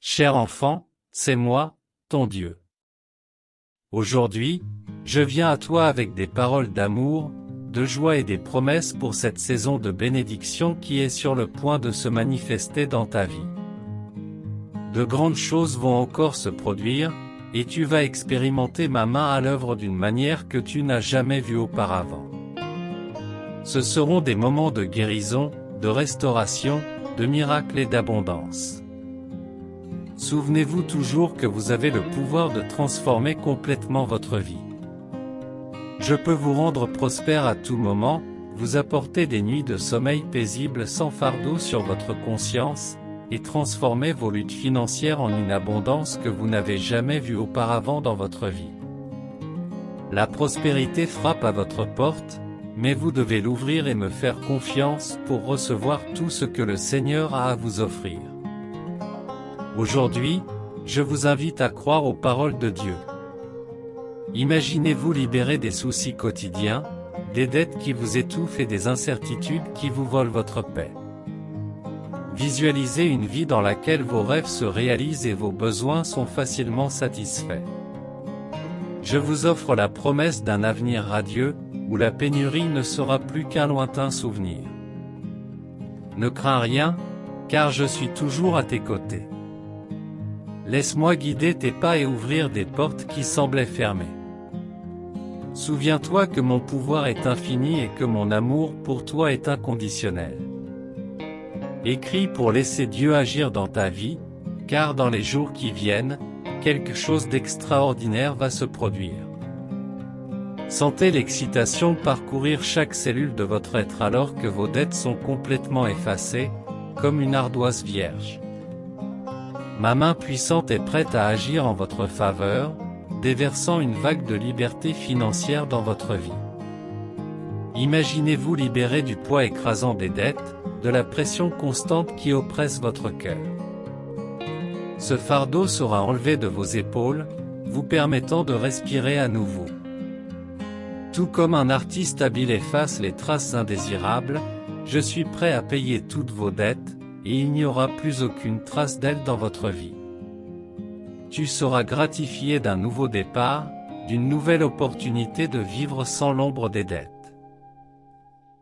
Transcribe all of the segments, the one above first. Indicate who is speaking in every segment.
Speaker 1: Cher enfant, c'est moi, ton Dieu. Aujourd'hui, je viens à toi avec des paroles d'amour, de joie et des promesses pour cette saison de bénédiction qui est sur le point de se manifester dans ta vie. De grandes choses vont encore se produire, et tu vas expérimenter ma main à l'œuvre d'une manière que tu n'as jamais vue auparavant. Ce seront des moments de guérison, de restauration, de miracles et d'abondance. Souvenez-vous toujours que vous avez le pouvoir de transformer complètement votre vie. Je peux vous rendre prospère à tout moment, vous apporter des nuits de sommeil paisibles sans fardeau sur votre conscience, et transformer vos luttes financières en une abondance que vous n'avez jamais vue auparavant dans votre vie. La prospérité frappe à votre porte, mais vous devez l'ouvrir et me faire confiance pour recevoir tout ce que le Seigneur a à vous offrir. Aujourd'hui, je vous invite à croire aux paroles de Dieu. Imaginez-vous libéré des soucis quotidiens, des dettes qui vous étouffent et des incertitudes qui vous volent votre paix. Visualisez une vie dans laquelle vos rêves se réalisent et vos besoins sont facilement satisfaits. Je vous offre la promesse d'un avenir radieux, où la pénurie ne sera plus qu'un lointain souvenir. Ne crains rien, car je suis toujours à tes côtés. Laisse-moi guider tes pas et ouvrir des portes qui semblaient fermées. Souviens-toi que mon pouvoir est infini et que mon amour pour toi est inconditionnel. Écris pour laisser Dieu agir dans ta vie, car dans les jours qui viennent, quelque chose d'extraordinaire va se produire. Sentez l'excitation parcourir chaque cellule de votre être alors que vos dettes sont complètement effacées, comme une ardoise vierge. Ma main puissante est prête à agir en votre faveur, déversant une vague de liberté financière dans votre vie. Imaginez-vous libéré du poids écrasant des dettes, de la pression constante qui oppresse votre cœur. Ce fardeau sera enlevé de vos épaules, vous permettant de respirer à nouveau. Tout comme un artiste habile efface les traces indésirables, je suis prêt à payer toutes vos dettes, et il n'y aura plus aucune trace d'elle dans votre vie. Tu seras gratifié d'un nouveau départ, d'une nouvelle opportunité de vivre sans l'ombre des dettes.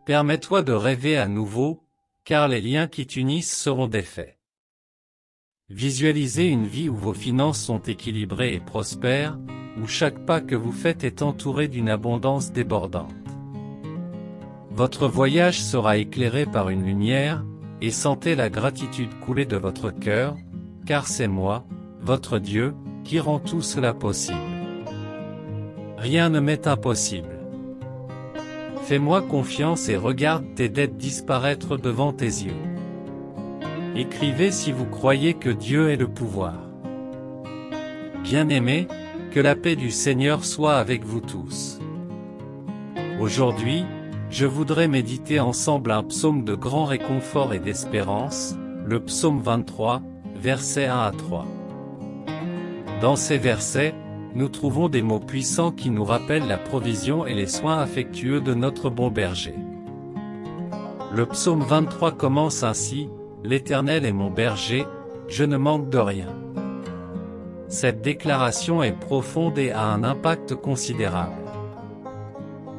Speaker 1: Permets-toi de rêver à nouveau, car les liens qui t'unissent seront défaits. Visualisez une vie où vos finances sont équilibrées et prospères, où chaque pas que vous faites est entouré d'une abondance débordante. Votre voyage sera éclairé par une lumière, et sentez la gratitude couler de votre cœur, car c'est moi, votre Dieu, qui rend tout cela possible. Rien ne m'est impossible. Fais-moi confiance et regarde tes dettes disparaître devant tes yeux. Écrivez si vous croyez que Dieu ait le pouvoir. Bien-aimés, que la paix du Seigneur soit avec vous tous. Aujourd'hui, je voudrais méditer ensemble un psaume de grand réconfort et d'espérance, le psaume 23, versets 1 à 3. Dans ces versets, nous trouvons des mots puissants qui nous rappellent la provision et les soins affectueux de notre bon berger. Le psaume 23 commence ainsi, « L'Éternel est mon berger, je ne manque de rien ». Cette déclaration est profonde et a un impact considérable.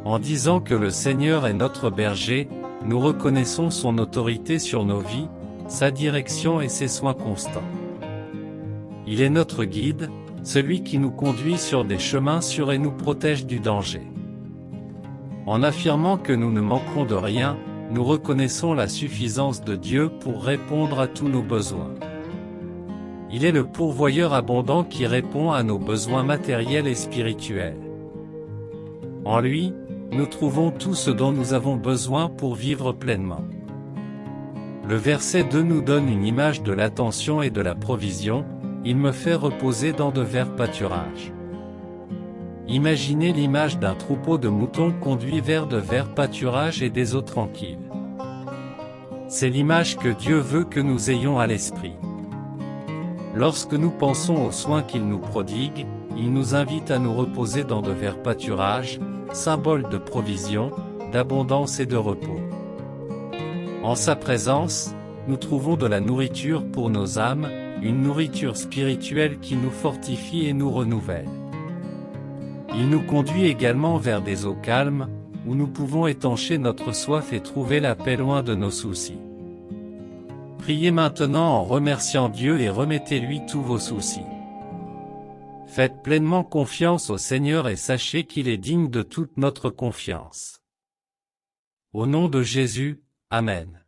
Speaker 1: En disant que le Seigneur est notre berger, nous reconnaissons son autorité sur nos vies, sa direction et ses soins constants. Il est notre guide, celui qui nous conduit sur des chemins sûrs et nous protège du danger. En affirmant que nous ne manquerons de rien, nous reconnaissons la suffisance de Dieu pour répondre à tous nos besoins. Il est le pourvoyeur abondant qui répond à nos besoins matériels et spirituels. En lui, nous trouvons tout ce dont nous avons besoin pour vivre pleinement. Le verset 2 nous donne une image de l'attention et de la provision. Il me fait reposer dans de verts pâturages. Imaginez l'image d'un troupeau de moutons conduits vers de verts pâturages et des eaux tranquilles. C'est l'image que Dieu veut que nous ayons à l'esprit. Lorsque nous pensons aux soins qu'il nous prodigue, il nous invite à nous reposer dans de verts pâturages, symbole de provision, d'abondance et de repos. En sa présence, nous trouvons de la nourriture pour nos âmes, une nourriture spirituelle qui nous fortifie et nous renouvelle. Il nous conduit également vers des eaux calmes, où nous pouvons étancher notre soif et trouver la paix loin de nos soucis. Priez maintenant en remerciant Dieu et remettez-lui tous vos soucis. Faites pleinement confiance au Seigneur et sachez qu'il est digne de toute notre confiance. Au nom de Jésus, Amen.